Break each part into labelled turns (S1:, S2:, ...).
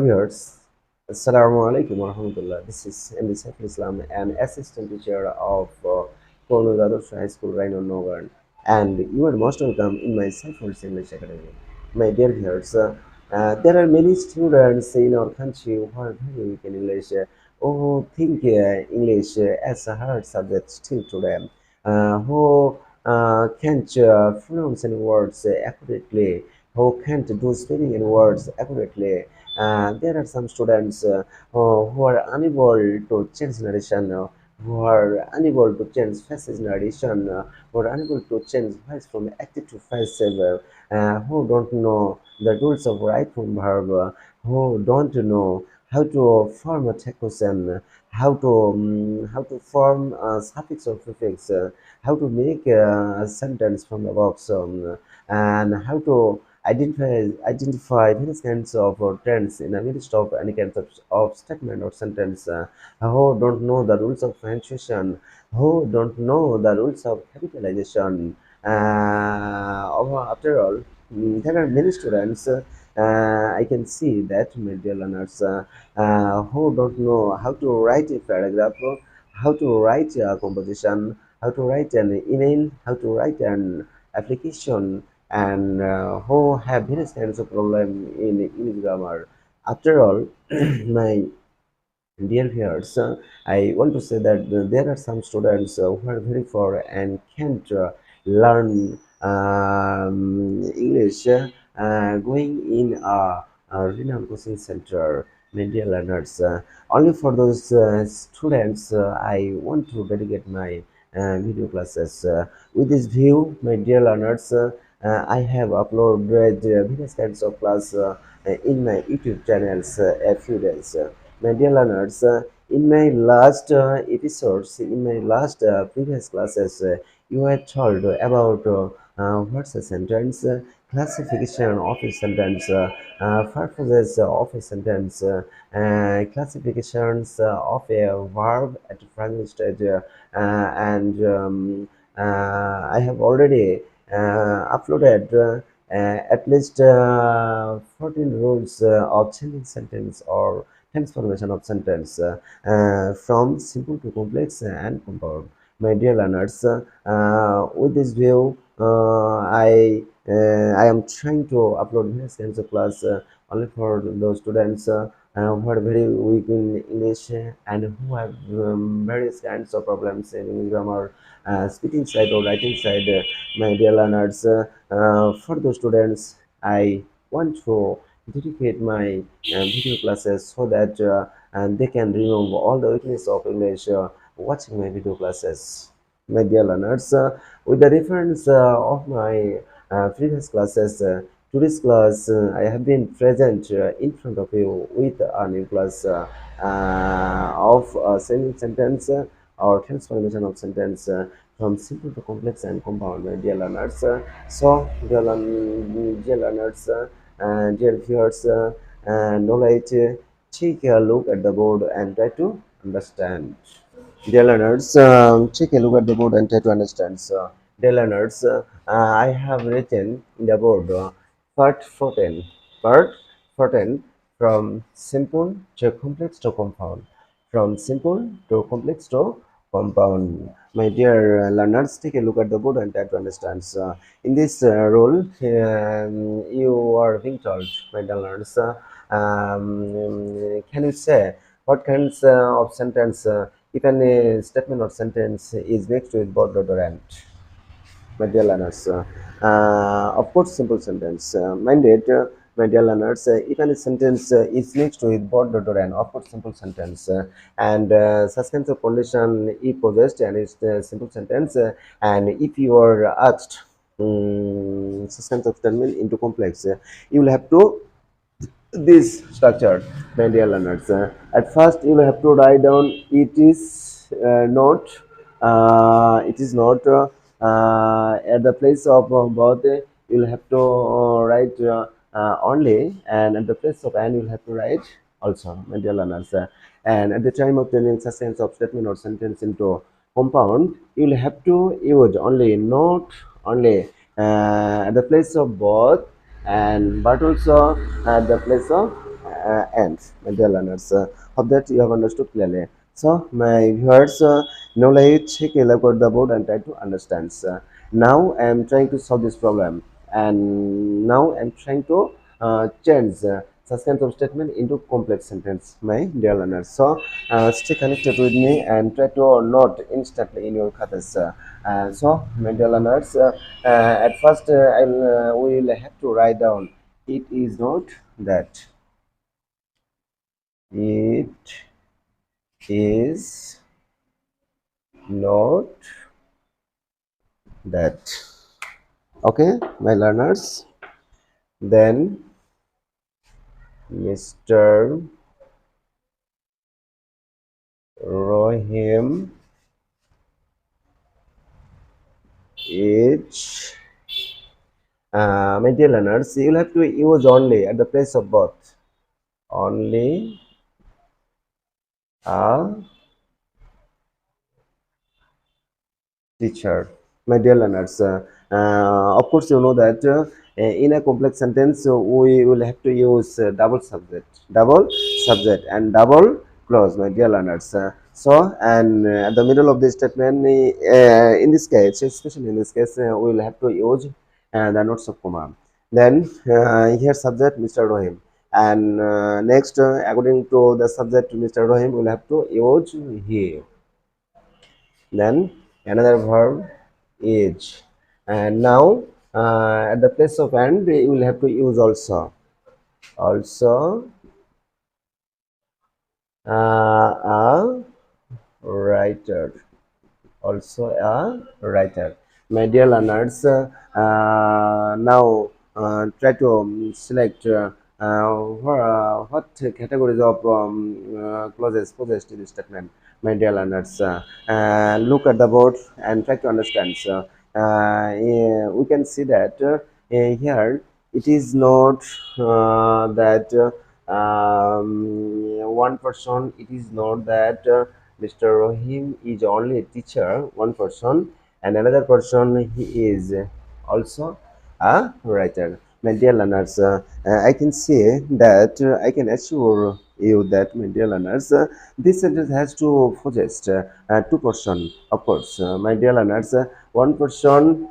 S1: Viewers, Assalamu alaikum warahmatullah. This is MD SAIFUL'S, an assistant teacher of Kolkata High School, Rhino Nogan, and you are most welcome in my SAIFUL'S English Academy. My dear viewers, there are many students in our country who are very weak in English, who think English as a hard subject still today, who can't pronounce any words accurately, who can't do spelling in words accurately. There are some students who are unable to change narration, who are unable to change faces narration, who are unable to change voice from active to passive, who don't know the rules of right from verb, who don't know how to form a text, how to form a suffix or prefix, how to make a sentence from the box, and how to identify various kinds of trends in the midst of any kinds of statement or sentence, who don't know the rules of punctuation, who don't know the rules of capitalization. After all, there are many students, I can see that, my dear learners, who don't know how to write a paragraph, how to write a composition, how to write an email, how to write an application, and who have various kinds of problem in English grammar. After all, my dear viewers, I want to say that there are some students who are very poor and can't learn English going in a renowned coaching center, media learners. Only for those students, I want to dedicate my video classes. With this view, my dear learners, I have uploaded various kinds of class in my YouTube channels a few days. My dear learners, in my last episodes, in my last previous classes, you were told about what's a sentence, classification of a sentence, purposes of a sentence, classifications of a verb at the primary stage, and I have already uploaded at least 14 rules of changing sentence or transformation of sentence from simple to complex and compound. My dear learners, with this view, I am trying to upload various kinds of class only for those students who are very weak in English and who have various kinds of problems in grammar, speaking side or writing side. My dear learners, for those students, I want to dedicate my video classes so that and they can remove all the weakness of English watching my video classes. My dear learners, with the reference of my previous classes, today's class I have been present in front of you with a new class of sending sentence or transformation of sentence from simple to complex and compound, my dear learners. Dear learners, dear viewers, knowledge, take a look at the board and try to understand. Dear learners, take a look at the board and try to understand. So, dear learners, I have written in the board part 14, part 14, from simple to complex to compound. From simple to complex to compound. My dear learners, take a look at the board and try to understand. So, in this role, you are being told, my dear learners, can you say what kinds of sentence if any statement or sentence is next to it both deodorant, my dear learners? Of course, simple sentence. Minded, my dear learners, if any sentence is next to it both deodorant, of course, simple sentence. And such kinds of condition if possessed and it's simple sentence. And if you are asked such kinds of statement into complex, you will have to this structure, my dear learners. At first, you will have to write down it is not at the place of birth. You will have to write only, and at the place of and you will have to write also, my dear learners. And at the time of turning such sense of statement or sentence into compound, you will have to use only, not only at the place of birth and but also at the place of and my dear learners. Hope that you have understood clearly. So, my viewers, now let's take a look at the board and try to understand. Now, I am trying to solve this problem, and now I am trying to change such kind of statement into complex sentence, my dear learners. So, stay connected with me and try to note instantly in your khatas. So, my dear learners, at first, we will have to write down. It is not that. It is not that. Okay, my learners. Then Mr. Rohim is, my dear learners, you'll have to use only at the place of both. Only a teacher. My dear learners, of course, you know that in a complex sentence, we will have to use double subject, and double clause, my dear learners. So, and at the middle of the statement, in this case, especially in this case, we will have to use the notes of comma. Then, here subject, Mr. Rohim. And next, according to the subject, Mr. Rohim, we will have to use he. Then another verb is, and now at the place of and you will have to use also a writer, also a writer. My dear learners, now try to select what categories of clauses possessed in this statement. My dear learners, look at the board and try to understand. So, yeah, we can see that here it is not that one person, it is not that Mr. Rohim is only a teacher, one person, and another person he is also a writer. My dear learners, I can say that I can assure you that, my dear learners, this sentence has to possess two person, of course. My dear learners, one person,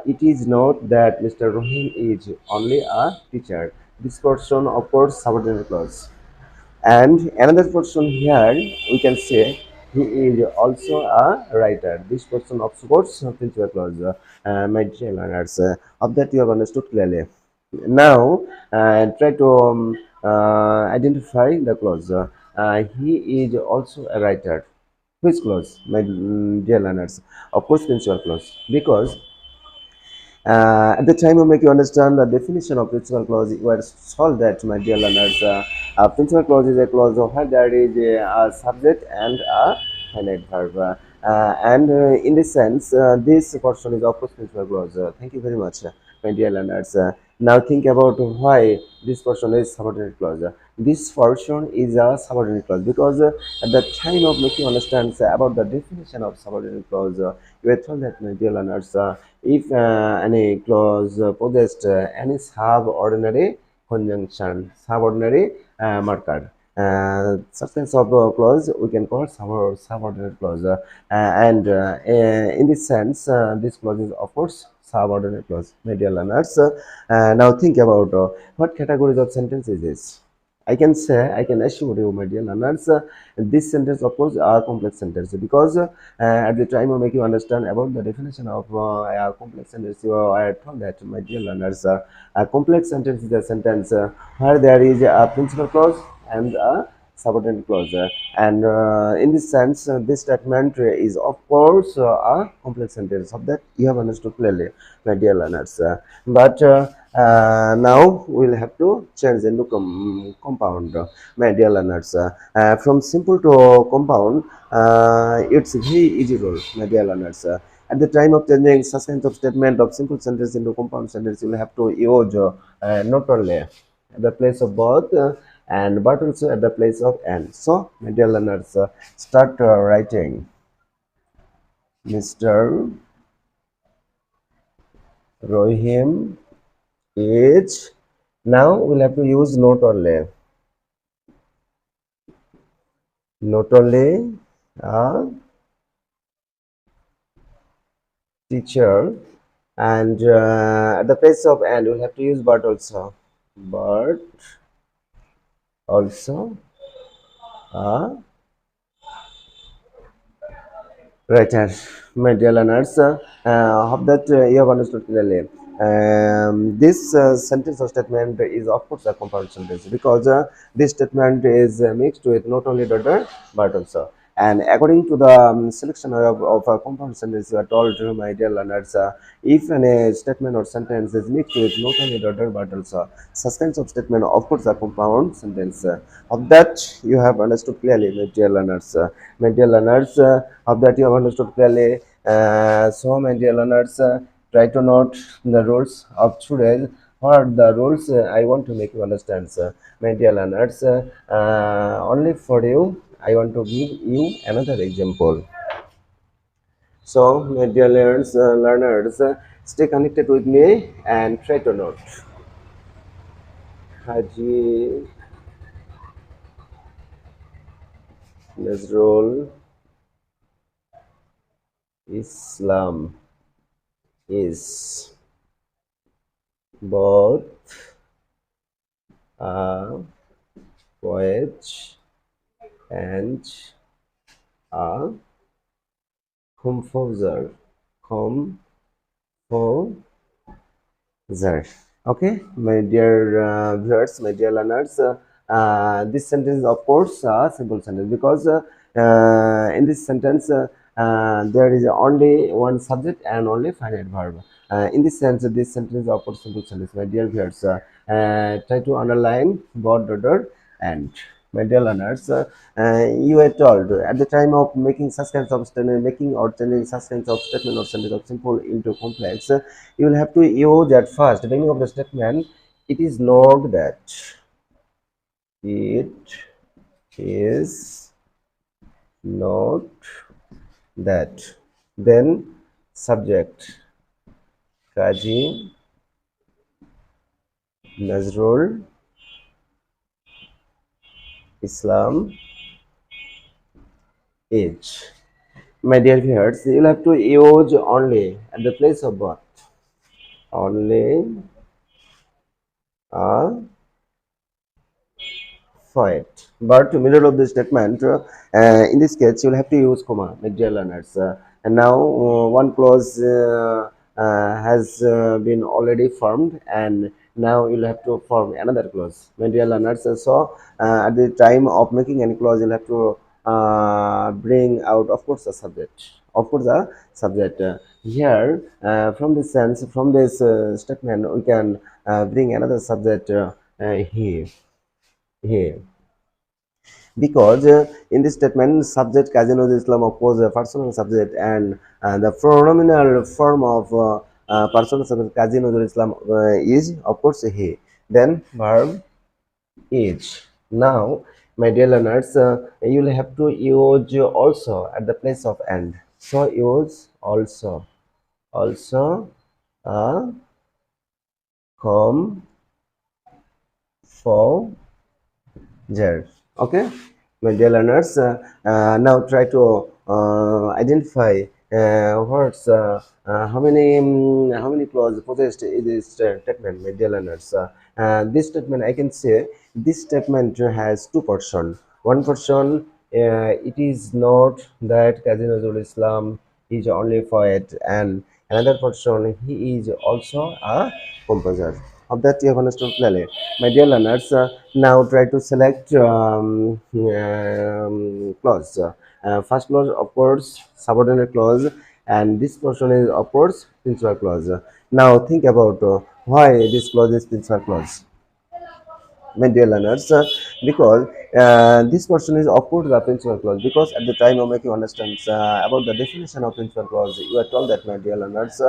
S1: it is not that Mr. Rohim is only a teacher. This person, of course, subordinate clause. And another person here, we can say he is also a writer. This person, of course, principal clause. My dear learners, of that you have understood clearly. Now, try to identify the clause. He is also a writer. Which clause, my dear learners? Of course, principal clause, because at the time, I make you understand the definition of principal clause. You are told that, my dear learners, a principal clause is a clause where there is a subject and a finite verb. And in this sense, this portion is of course principal clause. Thank you very much, my dear learners. Now think about why this portion is subordinate clause. This portion is a subordinate clause because at the time of making understand about the definition of subordinate clause, you are told that, my dear learners, if any clause possessed any subordinary conjunction, subordinary marker. Such kinds of clause we can call subordinate clause, and in this sense, this clause is of course subordinate clause. My dear learners, now think about what categories of sentence is this. I can say, I can assure you, my dear learners, this sentence, of course, are complex sentence because at the time of making you understand about the definition of a complex sentence, I told that, my dear learners, a complex sentence is a sentence where there is a principal clause and a subordinate clause, and in this sense, this statement is of course a complex sentence. Of that you have understood clearly, my dear learners. But now we'll have to change into compound, my dear learners. From simple to compound, it's very easy rule, my dear learners. At the time of changing such kinds of statement of simple sentence into compound sentence, you will have to use not only at the place of both and but also at the place of and. So, my dear learners, start writing. Mr. Rohim is, now we'll have to use not only. not only a teacher, and at the place of and we'll have to use but also, but also a writer. My dear learners, hope that you have understood clearly. This sentence or statement is of course a compound sentence because this statement is mixed with not only daughter but also. And according to the selection of a compound sentence, you are told, my dear learners, if a statement or sentence is mixed with not only daughter but also, such kinds of statement, of course, a compound sentence. Of that you have understood clearly, my dear learners. My dear learners, of that you have understood clearly. So, my dear learners, try to note the rules of today's. What are the rules I want to make you understand, sir. My dear learners, only for you, I want to give you another example. So, my dear learners, stay connected with me and try to note. Haji Nazrul Islam is both a poet and a composer. Composer. Okay, my dear viewers, my dear learners, this sentence is of course a simple sentence because in this sentence there is only one subject and only finite verb. In this sense, this sentence is of course simple sentence. My dear viewers, try to underline God, daughter, and my dear learners, you were told at the time of making such kinds of statement, making or changing such kinds of statement or sentence of simple into complex, you will have to use at first the beginning of the statement. It is not that. It is not that. Then subject. Kaji Nazrul Islam is. My dear viewers, you will have to use only at the place of birth. Only a fight. But middle of the statement, in this case, you will have to use comma, my dear learners. And now one clause has been already formed, and now you'll have to form another clause, my dear learners. So at the time of making any clause, you'll have to bring out, of course, a subject. Of course, a subject. Here, from this sense, from this statement, we can bring another subject here. Here, because in this statement subject Kazi Nazrul Islam of course a personal subject, and the pronominal form of personal subject Kazi Nazrul Islam is of course he. Then verb is. Now my dear learners, you will have to use also at the place of and. So use also. Also come for there. Okay, my dear learners, now try to identify words. How many clauses possessed in this statement, my dear learners. This statement, I can say, this statement has two portions. One portion, it is not that Kazi Nazrul Islam is only poet, and another person, he is also a composer. Of that you have understood clearly, my dear learners. Now try to select clause. First clause, of course, subordinate clause, and this portion is of course principal clause. Now think about why this clause is principal clause, my dear learners, because this person is of course the principal clause, because at the time of making understand about the definition of principal clause, you are told that, my dear learners,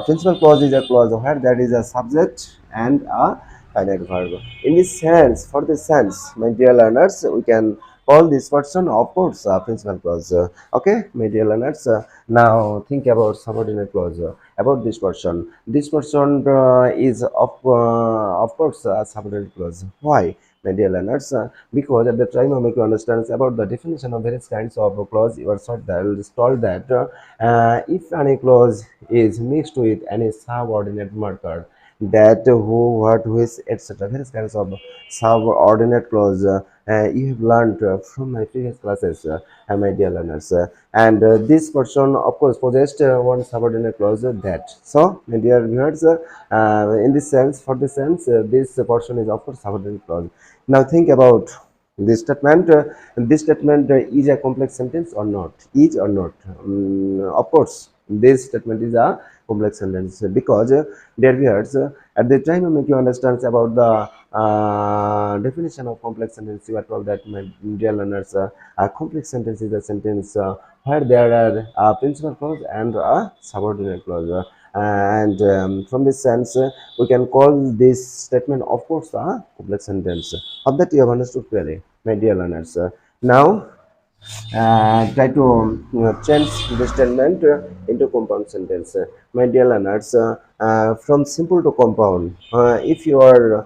S1: principal clause is a clause where there is a subject and a finite verb. In this sense, for this sense, my dear learners, we can call this person of course principal clause. Okay, my dear learners, now think about subordinate clause. About this person, this person is of course a subordinate clause. Why? my dear learners, because at the time I make you understand about the definition of various kinds of clause. You are told that if any clause is mixed with any subordinate marker, that who, what, which, etc. Various kinds of subordinate clause you have learned from my previous classes, my dear learners. And this person, of course, possessed one subordinate clause that. So, my dear viewers, in this sense, for this sense, this person is of course subordinate clause. Now, think about this statement. This statement is a complex sentence or not? Is or not? Of course, this statement is a complex sentence because dear viewers, at the time I make you understand about the definition of complex sentence. You are told that, my dear learners, a complex sentence is a sentence where there are a principal clause and a subordinate clause. And from this sense, we can call this statement, of course, a complex sentence. Hope that you have understood clearly, my dear learners. Now, try to change this statement into compound sentence. My dear learners, from simple to compound, if you are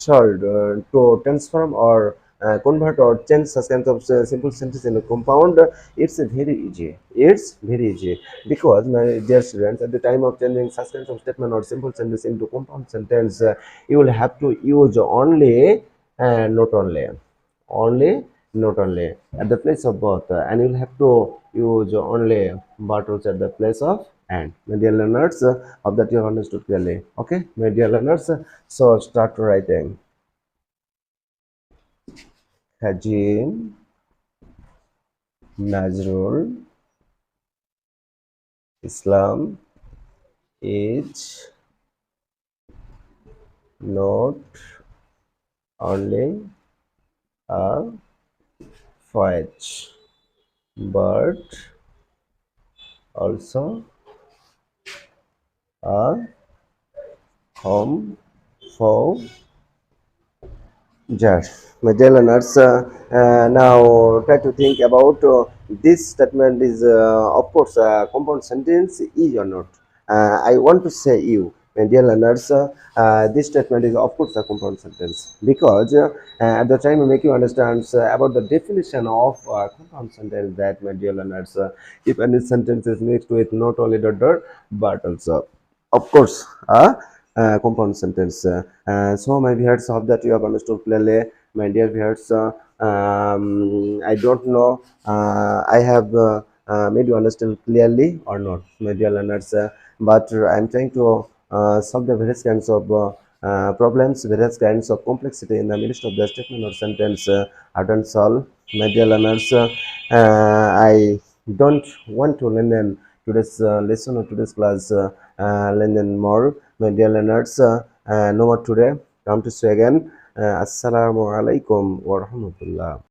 S1: told to transform or convert or change such kinds of simple sentence into compound, it's very easy. It's very easy because, my dear students, at the time of changing such kinds of statement or simple sentence into compound sentence, you will have to use only, not only, only not only at the place of both, and you'll have to use only but also at the place of and. My dear learners, of that you have understood clearly. Okay, my dear learners, so start writing. Hajim Nazrul Islam is not only a poet but also a home for yes, my dear learners, now try to think about this statement is, of course, a compound sentence, is or not. I want to say you, my dear learners, this statement is, of course, a compound sentence because at the time I make you understand about the definition of compound sentence, that, my dear learners, if any sentence is mixed with not only the dot but also, of course, compound sentence. So, my viewers, hope that you have understood clearly, my dear viewers. I don't know, I have made you understand clearly or not, my dear learners, but I'm trying to solve the various kinds of problems, various kinds of complexity in the midst of the statement or sentence. I don't solve, my dear learners. I don't want to learn today's lesson or today's class, learn more, my dear learners. No more today. Come to see you again. Assalamu alaikum wa rahmatullah.